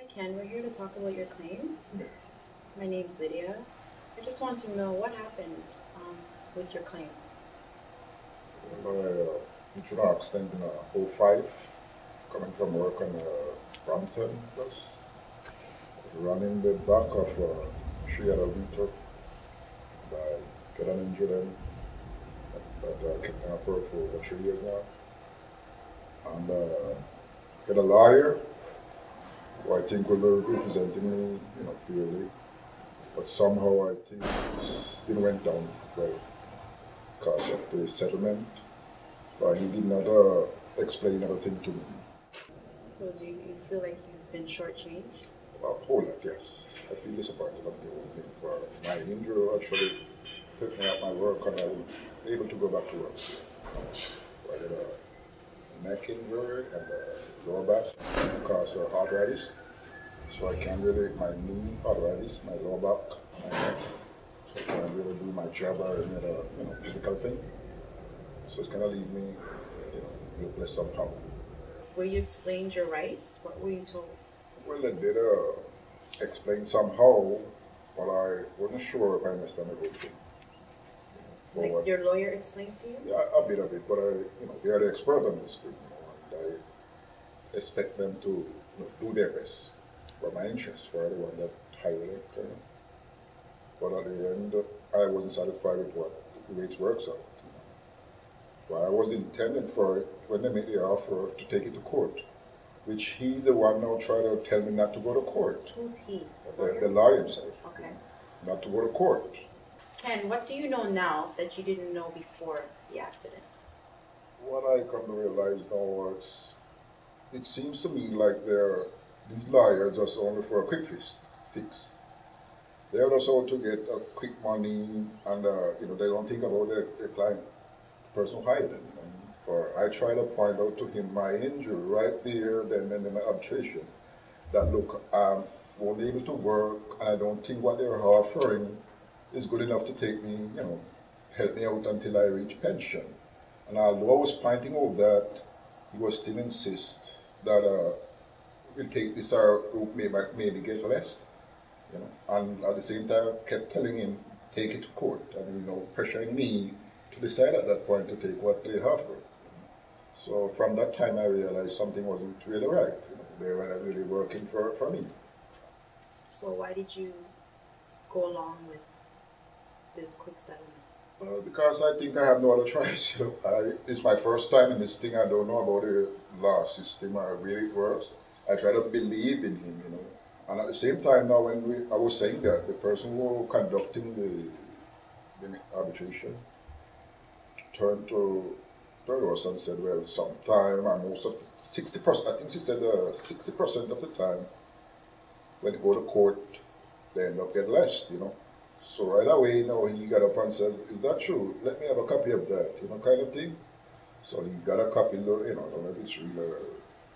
Hi Ken, we're here to talk about your claim. My name's Lydia. I just want to know what happened with your claim. Well, insurance accident in '05, coming from work on Brampton bus, running the back of a 3 other by get an injured in that kept me up for over 3 years now. And get a lawyer who I think will be representing me, fairly. But somehow I think it went down well because of the settlement. But he did not explain everything to me. So do you feel like you've been shortchanged? A whole lot, yes. I feel disappointed of the whole thing. For my injury actually took me out my work and I was able to go back to work. So I had a neck injury and a lower back because of arthritis. So I can't really, my knee arthritis, my lower back, my neck. So I can't really do my job or any other, physical thing. So it's gonna leave me, helpless somehow. Were you explained your rights? What were you told? Well, they did explain somehow, but I wasn't sure if I understand the whole thing. Like your lawyer explained to you? Yeah, a bit of it, but they are the expert on this thing, and I expect them to do their best for my interests, for the one that hired it. But at the end, I wasn't satisfied with the way it works out. But I was intended for it when they made the offer to take it to court, which he's the one now trying to tell me not to go to court. Who's he? The lawyer himself. Okay. Not to go to court. Ken, what do you know now that you didn't know before the accident? What I come to realize now is, it seems to me like these lawyers just only for a quick fix. They're just out to get quick money, and they don't think about the client, the person who hired them. Or I try to point out to him my injury right there, then in my arbitration, that look, I won't be able to work, and I don't think what they're offering is good enough to take me, help me out until I reach pension. And although I was pointing out that, he was still insist that we'll take this or maybe get less. And at the same time, I kept telling him, take it to court, and pressuring me to decide at that point to take what they offer. So from that time, I realized something wasn't really right. They weren't really working for me. So why did you go along with this quick settlement? Because I think I have no other choice. It's my first time in this thing. I don't know about the law system or where it works. I try to believe in him, And at the same time now, when I was saying that, the person who was conducting the arbitration turned to us and said, well, sometime, and most of 60%, I think she said 60% of the time, when they go to court, they end up getting less, So right away, he got up and said, is that true? Let me have a copy of that, kind of thing. So he got a copy, I don't know if it's really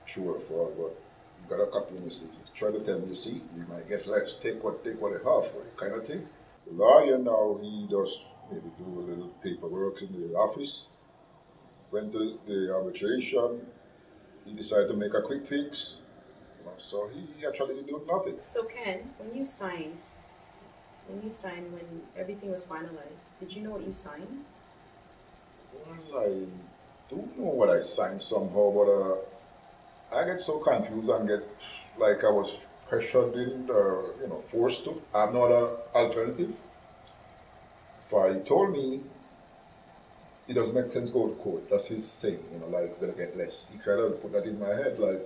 true or false, but he got a copy and he tried to tell me, you see, we might get less, take what they have for it, kind of thing. The lawyer now, he does maybe do a little paperwork in the office, went to the arbitration, he decided to make a quick fix, so he actually did nothing. So Ken, when you signed, when everything was finalized, did you know what you signed? Well, I don't know what I signed somehow, but I get so confused and get like I was pressured in, forced to. I have no other alternative. But he told me it doesn't make sense to go to court. That's his saying, like you're gonna get less. He tried to put that in my head, like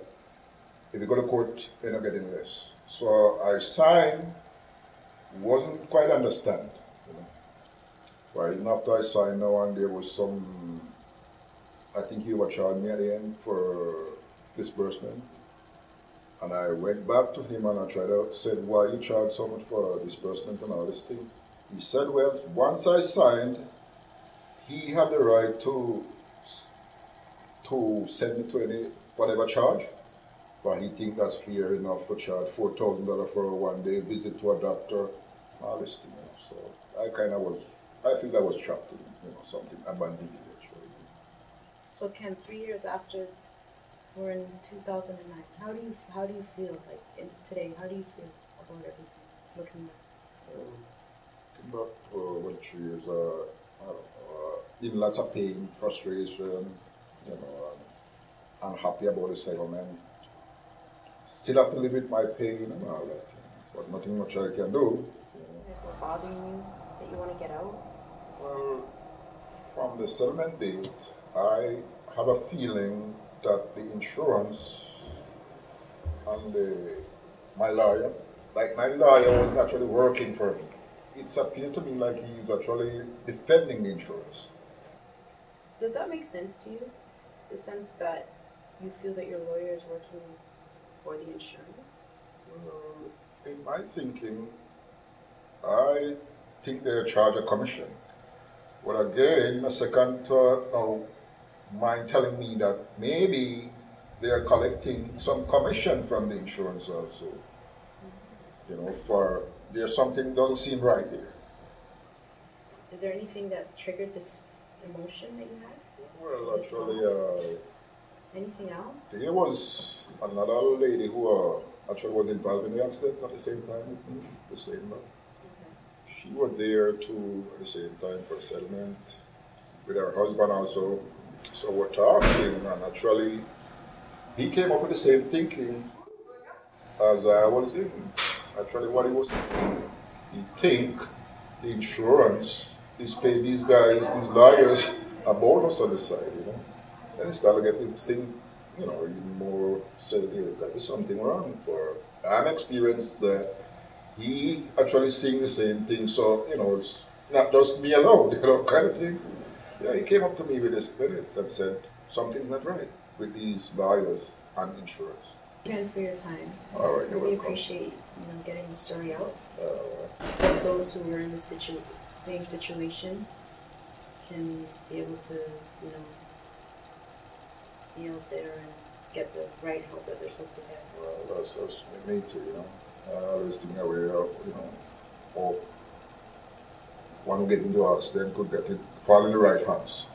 if you go to court, you're not getting less. So I signed, wasn't quite understand, But even after I signed now, and there was some, I think he overcharged me at the end for disbursement. And I went back to him and I tried to say, why you charge so much for disbursement and all this thing? He said, well, once I signed, he had the right to send me to any whatever charge, but he thinks that's fair enough to charge $4,000 for a one-day visit to a doctor, all this thing. So I think I was trapped in something abandoned actually. So Ken, 3 years after We're in 2009. How do you feel like today? How do you feel about everything? Looking back. About 3 years, in lots of pain, frustration, you know, unhappy about the settlement. Still have to live with my pain and all that, but nothing much I can do. Is it bothering you that you want to get out? Well, from the settlement date, I have a feeling that the insurance and my lawyer, like my lawyer was actually working for me. It's appeared to me like he's actually defending the insurance. Does that make sense to you? The sense that you feel that your lawyer is working for the insurance? Well, in my thinking, I think they charge a commission. But again, a second thought now, mind telling me that maybe they are collecting some commission from the insurance also. You know, for there's something doesn't seem right there. Is there anything that triggered this emotion that you had? Well, actually, anything else? there was another lady who actually was involved in the accident at the same time with me, the same month. Okay. She was there too at the same time for settlement with her husband also. So we're talking, and actually, he came up with the same thinking as I was in. Actually, what he was thinking, he think the insurance is paying these guys, these lawyers, a bonus on the side, you know. And he started getting this thing, you know, even more said, there got to be something wrong for. I'm experienced that he actually seeing the same thing, so, you know, it's not just me alone, you know, kind of thing. Yeah, he came up to me with this spirit and said, something's not right with these lawyers and insurance. Again for your time. All right, really appreciate getting the story out. That those who were in the same situation can be able to be out there and get the right help that they're supposed to get. Well, that's me too, you know. I always think that way, or one who get into an accident could fall in the right hands.